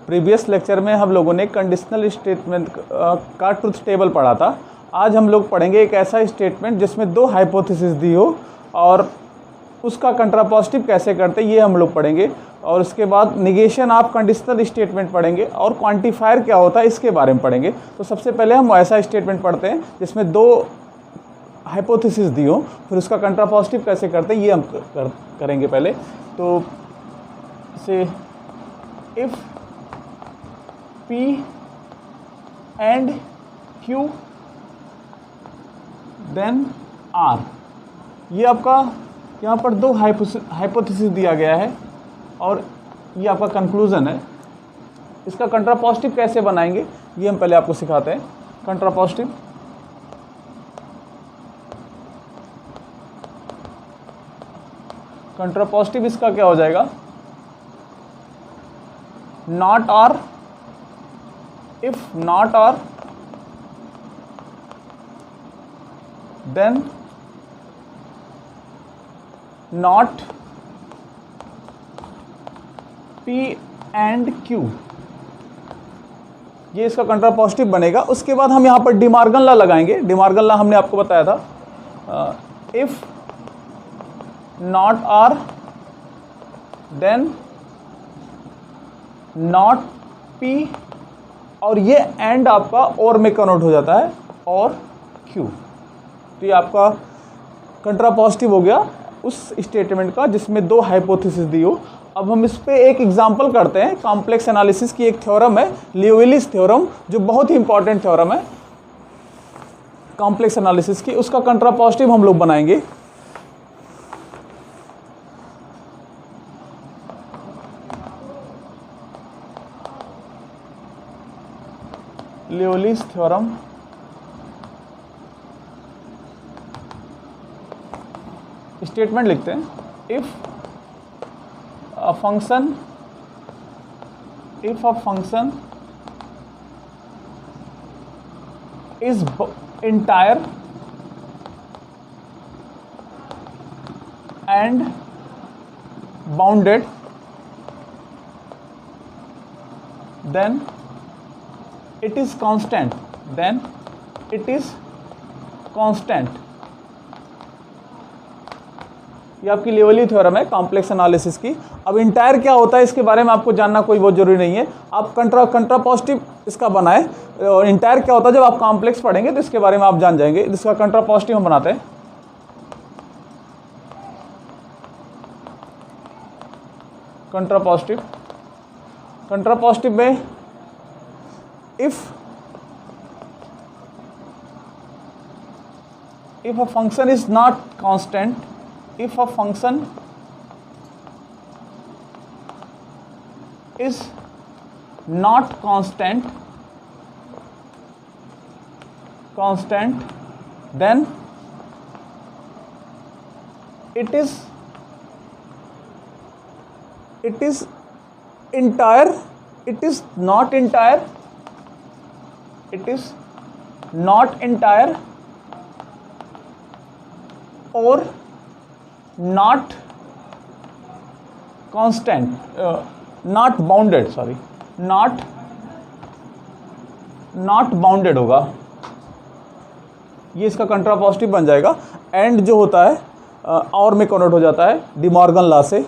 Previous lecture में हम लोगों ने कंडीशनल स्टेटमेंट का ट्रुथ टेबल पढ़ा था। आज हम लोग पढ़ेंगे एक ऐसा स्टेटमेंट जिसमें दो हाइपोथेसिस दी हो और उसका कंट्रापोजिटिव कैसे करते ये हम लोग पढ़ेंगे। और उसके बाद निगेशन ऑफ कंडीशनल स्टेटमेंट पढ़ेंगे और क्वांटिफायर क्या होता है इसके बारे में पढ़ेंगे। तो सबसे पहले हम ऐसा स्टेटमेंट पढ़ते हैं जिसमें दो हाइपोथेसिस दी हो, फिर उसका कंट्रापोजिटिव कैसे करते हैं ये हम करेंगे पहले। तो से if P and Q then R, ये आपका यहाँ पर दो हाइपोथेसिस दिया गया है और ये आपका कंक्लूजन है। इसका कंट्रापोजिटिव कैसे बनाएंगे ये हम पहले आपको सिखाते हैं। कंट्रापोजिटिव इसका क्या हो जाएगा, not R, if not R then not P and Q, ये इसका कंट्रापोजिटिव बनेगा। उसके बाद हम यहां पर डिमार्गन लॉ लगाएंगे। डिमार्गन लॉ हमने आपको बताया था, if not R then not P, और ये एंड आपका और में कन्वर्ट हो जाता है और Q। तो ये आपका कंट्रापोजिटिव हो गया उस स्टेटमेंट का जिसमें दो हाइपोथेसिस दी हो। अब हम इस पे एक एग्जांपल करते हैं। कॉम्प्लेक्स एनालिसिस की एक थ्योरम है, लियोविलिस थ्योरम, जो बहुत ही इंपॉर्टेंट थ्योरम है कॉम्प्लेक्स एनालिसिस की। उसका कंट्रापोजिटिव हम लोग बनाएंगे। लियोविलिस थ्योरम स्टेटमेंट लिखते हैं, if a function is entire and bounded, then it is constant, ये आपकी लियोविलिस थ्योरम है कॉम्प्लेक्स एनालिसिस की। अब इंटायर क्या होता है इसके बारे में आपको जानना कोई बहुत जरूरी नहीं है, आप कंट्रापोजिटिव इसका बनाए। और इंटायर क्या होता है जब आप कॉम्प्लेक्स पढ़ेंगे तो इसके बारे में आप जान जाएंगे। इसका कंट्रापोजिटिव हम बनाते हैं। कंट्रापोजिटिव में if a function is not constant, if a function is not constant, then it is entire, it is not entire or not constant, not bounded होगा। ये इसका कंट्रापोजिटिव बन जाएगा। एंड जो होता है और में कन्वर्ट हो जाता है डिमॉर्गन लॉ से।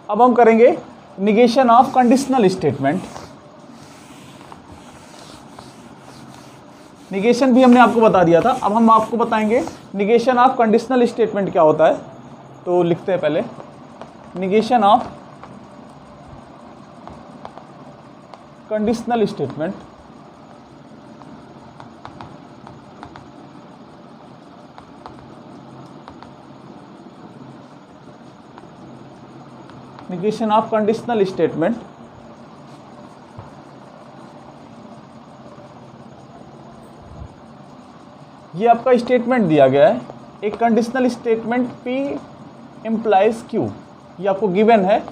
अब हम करेंगे negation of conditional statement. Negation भी हमने आपको बता दिया था, अब हम आपको बताएंगे निगेशन ऑफ कंडीशनल स्टेटमेंट क्या होता है। तो लिखते हैं पहले, negation of conditional statement. Negation of conditional statement ये आपका स्टेटमेंट दिया गया है, एक conditional statement P implies Q, ये आपको गिवन है,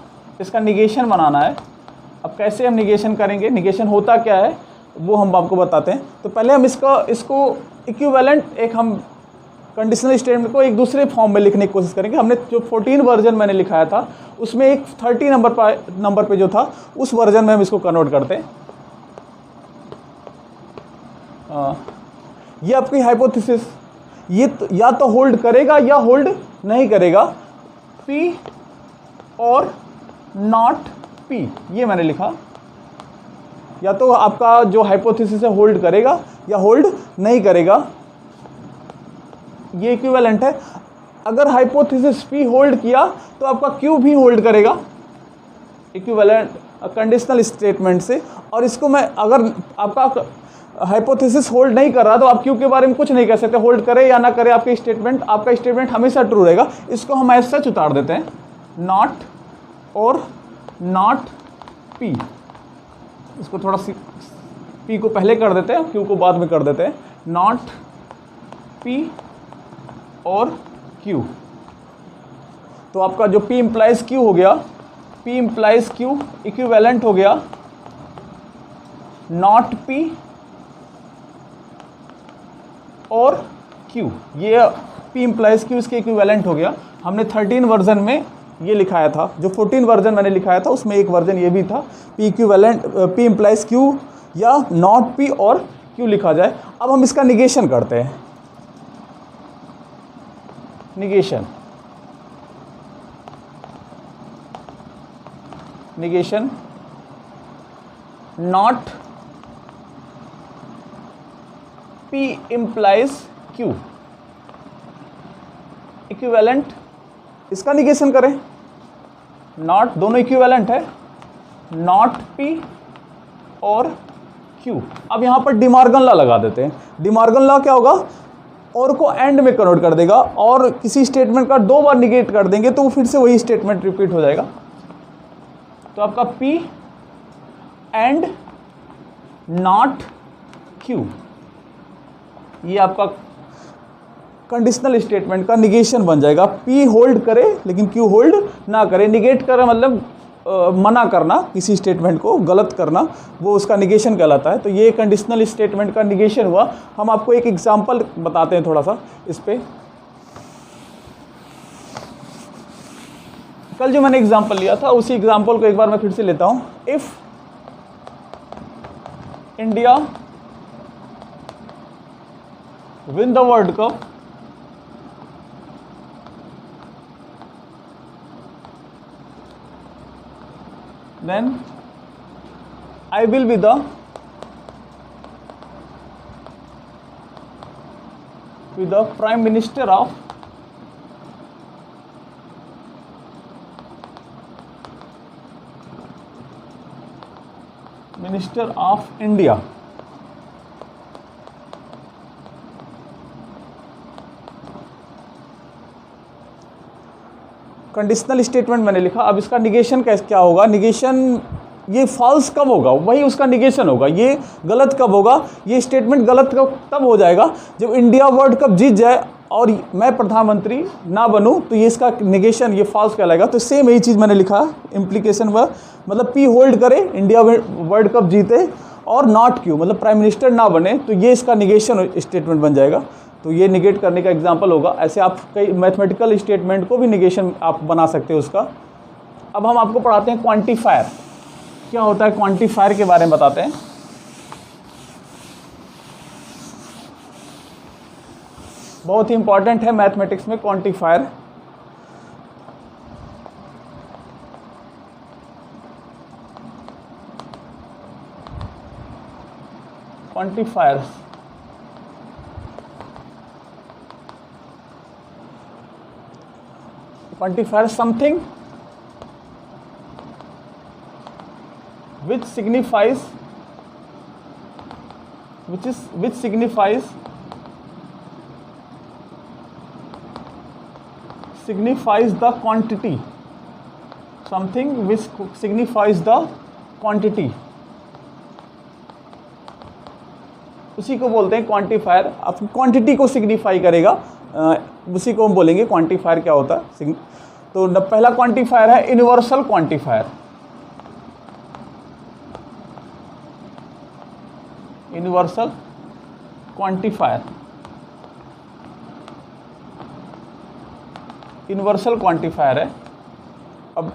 इसका निगेशन बनाना है। अब कैसे हम निगेशन करेंगे, निगेशन होता क्या है वो हम आपको बताते हैं। तो पहले हम इसको इक्विवेलेंट एक हम कंडीशनल स्टेटमेंट को एक दूसरे फॉर्म में लिखने की कोशिश करेंगे। हमने जो 14 वर्जन मैंने लिखाया था उसमें एक 30 नंबर पे जो था उस वर्जन में हम इसको कन्वर्ट करते हैं। ये आपकी हाइपोथेसिस, ये या तो होल्ड करेगा या होल्ड नहीं करेगा, P और नॉट P, ये मैंने लिखा। या तो आपका जो हाइपोथेसिस है होल्ड करेगा या होल्ड नहीं करेगा, ये इक्विवेलेंट है। अगर हाइपोथेसिस P होल्ड किया तो आपका Q भी होल्ड करेगा इक्विवेलेंट कंडीशनल स्टेटमेंट से। और इसको मैं, अगर आपका हाइपोथेसिस होल्ड नहीं कर रहा तो आप Q के बारे में कुछ नहीं कह सकते, होल्ड करे या ना करे आपका स्टेटमेंट हमेशा ट्रू रहेगा। इसको हम एज सच उतार देते हैं, नॉट और नॉट P। इसको थोड़ा सी P को पहले कर देते हैं, Q को बाद में कर देते हैं, नॉट P और Q। तो आपका जो P इम्प्लाइज Q हो गया, P इम्प्लाइज Q इक्विवेलेंट हो गया नॉट P और Q। ये P इम्प्लाइज Q इसके इक्विवेलेंट हो गया। हमने 13 वर्जन में ये लिखाया था, जो 14 वर्जन मैंने लिखाया था उसमें एक वर्जन ये भी था, P इम्प्लाइज Q या नॉट P और Q लिखा जाए। अब हम इसका निगेशन करते हैं। Negation not P implies Q equivalent, इसका निगेशन करें, नॉट, दोनों इक्विवेलेंट है, नॉट P और Q। अब यहां पर डिमॉर्गन लॉ लगा देते हैं। डिमॉर्गन लॉ क्या होगा, और को एंड में कन्वर्ट कर देगा, और किसी स्टेटमेंट का 2 बार निगेट कर देंगे तो वो फिर से वही स्टेटमेंट रिपीट हो जाएगा। तो आपका P एंड नॉट Q, ये आपका कंडीशनल स्टेटमेंट का निगेशन बन जाएगा। P होल्ड करे लेकिन Q होल्ड ना करे। निगेट करे मतलब मना करना, किसी स्टेटमेंट को गलत करना, वो उसका निगेशन कहलाता है। तो ये कंडीशनल स्टेटमेंट का निगेशन हुआ। हम आपको एक एग्जांपल बताते हैं थोड़ा सा इस पे। कल जो मैंने एग्जांपल लिया था उसी एग्जांपल को एक बार मैं फिर से लेता हूं। If India win the world cup, then I will be the Prime Minister of India। Conditional statement मैंने लिखा। अब इसका निगेशन क्या होगा, निगेशन ये फॉल्स कब होगा, वही उसका निगेशन होगा। ये गलत कब होगा, ये स्टेटमेंट गलत तब हो जाएगा जब इंडिया वर्ल्ड कप जीत जाए और मैं प्रधानमंत्री ना बनूं, तो ये इसका निगेशन, ये फॉल्स कहलाएगा। तो सेम यही चीज़ मैंने लिखा, इम्प्लीकेशन हुआ, मतलब P होल्ड करे, इंडिया वर्ल्ड कप जीते, और नॉट Q मतलब प्राइम मिनिस्टर ना बने, तो ये इसका निगेशन स्टेटमेंट बन जाएगा। तो ये निगेट करने का एग्जांपल होगा। ऐसे आप कई मैथमेटिकल स्टेटमेंट को भी निगेशन आप बना सकते हो उसका। अब हम आपको पढ़ाते हैं क्वांटिफायर। क्या होता है क्वांटिफायर के बारे में बताते हैं। बहुत ही इंपॉर्टेंट है मैथमेटिक्स में quantifier. Quantifiers quantifier something which signifies the quantity, something which signifies the quantity, उसी को बोलते हैं क्वांटिफायर। आप क्वांटिटी को सिग्निफाई करेगा, उसी को हम बोलेंगे क्वांटिफायर क्या होता है। तो पहला क्वांटिफायर है universal quantifier. Universal quantifier universal quantifier है। अब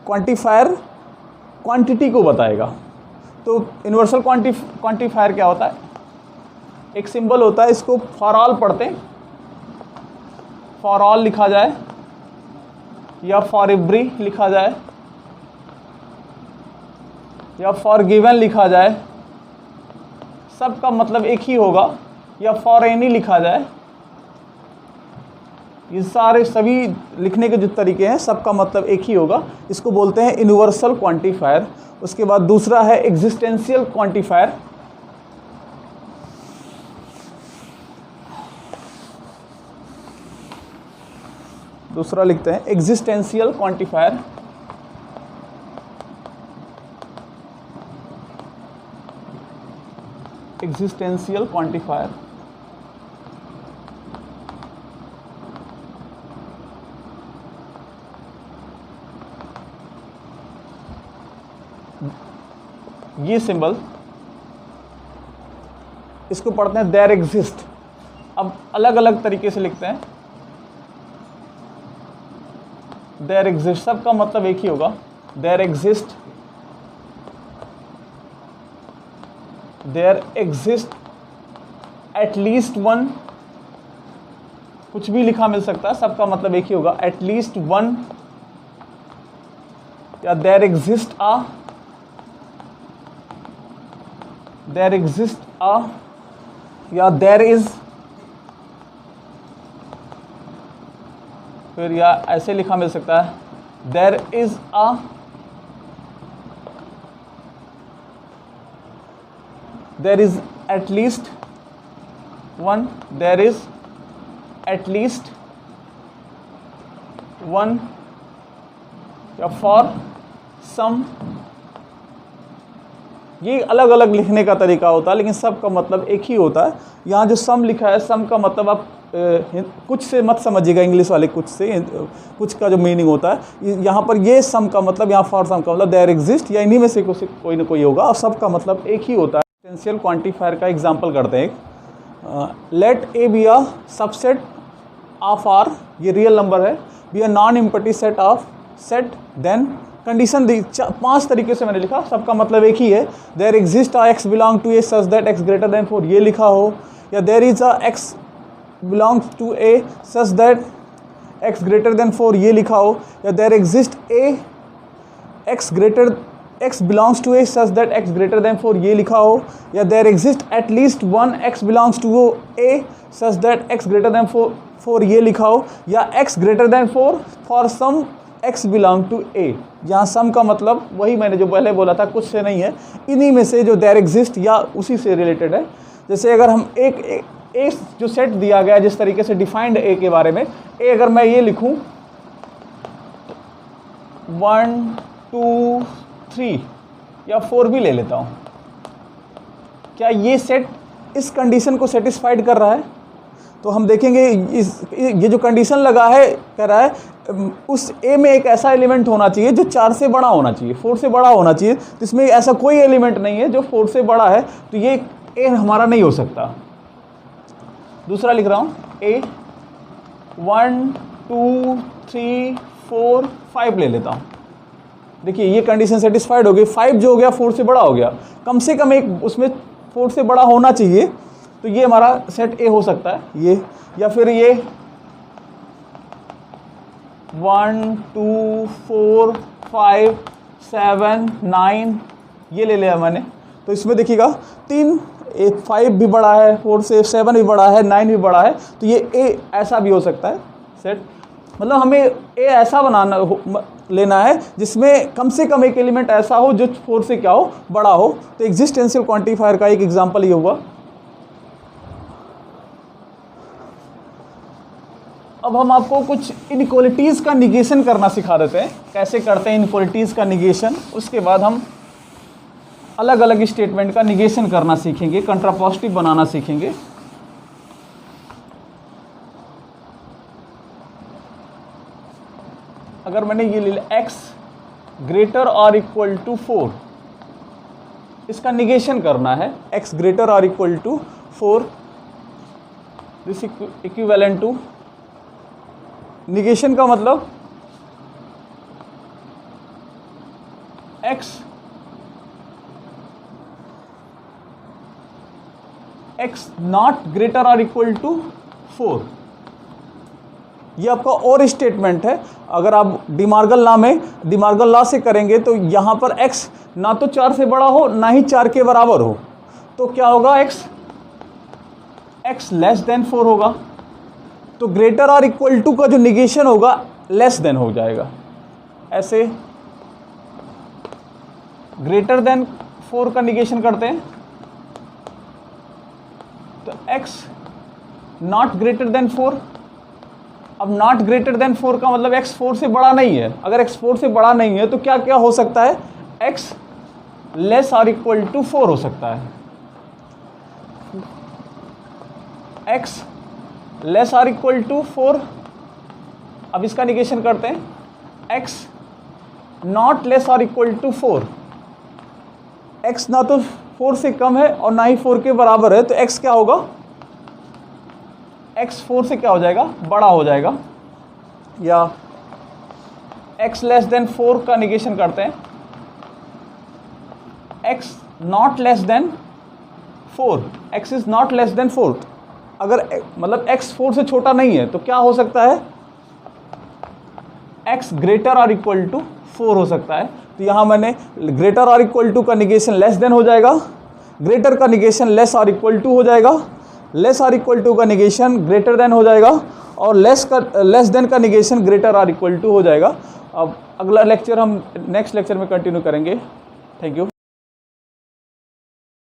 क्वांटिफायर क्वांटिटी को बताएगा, तो यूनिवर्सल क्वांटिफायर क्या होता है? एक सिंबल होता है, इसको फॉर ऑल पढ़ते हैं, फॉर ऑल लिखा जाए या फॉर एवरी लिखा जाए या फॉर गिवन लिखा जाए, सबका मतलब एक ही होगा, या फॉर एनी लिखा जाए। ये सारे सभी लिखने के जो तरीके हैं सबका मतलब एक ही होगा, इसको बोलते हैं यूनिवर्सल क्वांटिफायर। उसके बाद दूसरा है एग्जिस्टेंशियल क्वांटिफायर। दूसरा लिखते हैं एग्जिस्टेंशियल क्वांटिफायर। एग्जिस्टेंशियल क्वांटिफायर ये सिंबल, इसको पढ़ते हैं देयर एग्जिस्ट। अब अलग अलग तरीके से लिखते हैं देयर एग्जिस्ट, सबका मतलब एक ही होगा, there exist, there exist at least one, कुछ भी लिखा मिल सकता है, सबका मतलब एक ही होगा, एटलीस्ट वन, या there exist a, there exist a, या देयर इज, फिर या ऐसे लिखा मिल सकता है there is a, there is at least one, there is at least one, या फॉर सम। ये अलग अलग लिखने का तरीका होता है, लेकिन सब का मतलब एक ही होता है। यहाँ जो सम लिखा है, सम का मतलब आप कुछ से मत समझिएगा, इंग्लिश वाले कुछ से, कुछ का जो मीनिंग होता है यहाँ पर, ये सम का मतलब, यहाँ फॉर सम का मतलब देयर एग्जिस्ट, या इन्हीं में से कोई ना कोई होगा, और सब का मतलब एक ही होता है। एग्जिस्टेंशियल क्वांटिफायर का एग्जांपल करते हैं एक, let A B a subset of R, ये रियल नंबर है, B a non empty set of set, then condition दी। 5 तरीके से मैंने लिखा, सबका मतलब एक ही है। There exist a x belong to A such that x greater than 4, ये लिखा हो, या there is a x belongs to A such that x greater than 4, ये लिखा हो, या there exist a x belongs to A such that x greater than 4, ये लिखा हो, या there exist at least one x belongs to A such that x greater than 4, ये लिखा हो, या X greater than 4 for some X belong to A. यहाँ some का मतलब वही मैंने जो पहले बोला था, कुछ से नहीं है, इन्हीं में से जो देयर एग्जिस्ट या उसी से रिलेटेड है। जैसे अगर हम एक जो सेट दिया गया, जिस तरीके से डिफाइंड ए के बारे में, ए अगर मैं ये लिखूं 1 2 3 या 4 भी ले लेता हूं, क्या ये सेट इस कंडीशन को सेटिस्फाइड कर रहा है? तो हम देखेंगे ये जो कंडीशन लगा है, कह रहा है उस ए में एक ऐसा एलिमेंट होना चाहिए जो 4 से बड़ा होना चाहिए, 4 से बड़ा होना चाहिए। तो इसमें ऐसा कोई एलिमेंट नहीं है जो 4 से बड़ा है, तो ये ए हमारा नहीं हो सकता। दूसरा लिख रहा हूँ, ए 1 2 3 4 5 ले लेता हूँ। देखिए ये कंडीशन सेटिस्फाइड हो गई, 5 जो हो गया 4 से बड़ा हो गया, कम से कम एक उसमें 4 से बड़ा होना चाहिए, तो ये हमारा सेट ए हो सकता है ये। या फिर ये 1 2 4 5 7 9 ये ले लिया मैंने। तो इसमें देखिएगा 5 भी बड़ा है, 4 से 7 भी बड़ा है, 9 भी बड़ा है, तो ये ए ऐसा भी हो सकता है सेट। मतलब हमें ए ऐसा लेना है जिसमें कम से कम एक एलिमेंट ऐसा हो जो 4 से क्या हो, बड़ा हो। तो एग्जिस्टेंशियल क्वांटिफायर का एक एग्जांपल ये हुआ। अब हम आपको कुछ इनइक्वालिटीज़ का निगेशन करना सिखा देते हैं, कैसे करते हैं इनइक्वालिटीज़ का निगेशन। उसके बाद हम अलग अलग स्टेटमेंट का निगेशन करना सीखेंगे, कंट्रापोजिटिव बनाना सीखेंगे। अगर मैंने ये ले लिया x ग्रेटर और इक्वल टू 4, इसका निगेशन करना है, x ग्रेटर और equal to 4, this equivalent to negation का मतलब x नॉट ग्रेटर और इक्वल टू 4। ये आपका और स्टेटमेंट है। अगर आप डिमार्गल लॉ से करेंगे तो यहाँ पर x ना तो 4 से बड़ा हो ना ही 4 के बराबर हो, तो क्या होगा, x लेस देन 4 होगा। तो ग्रेटर और इक्वल टू का जो निगेशन होगा लेस देन हो जाएगा। ऐसे ग्रेटर देन 4 का निगेशन करते हैं तो x नॉट ग्रेटर देन 4। अब नॉट ग्रेटर देन 4 का मतलब x 4 से बड़ा नहीं है। अगर x 4 से बड़ा नहीं है तो क्या क्या हो सकता है, x लेस और इक्वल टू 4 हो सकता है। x लेस और इक्वल टू 4। अब इसका निगेशन करते हैं, x नॉट लेस और इक्वल टू 4। x ना तो 4 से कम है और ना ही 4 के बराबर है, तो x क्या होगा, x 4 से क्या हो जाएगा, बड़ा हो जाएगा। या x लेस देन 4 का निगेशन करते हैं, x not less than 4, x is not less than 4। अगर मतलब x 4 से छोटा नहीं है तो क्या हो सकता है, x ग्रेटर और इक्वल टू 4 हो सकता है। तो यहाँ मैंने ग्रेटर और इक्वल टू का निगेशन लेस देन हो जाएगा, ग्रेटर का निगेशन लेस और इक्वल टू हो जाएगा, लेस और इक्वल टू का निगेशन ग्रेटर देन हो जाएगा, और लेस देन का निगेशन ग्रेटर और इक्वल टू हो जाएगा। अब अगला लेक्चर हम नेक्स्ट लेक्चर में कंटिन्यू करेंगे। Thank you.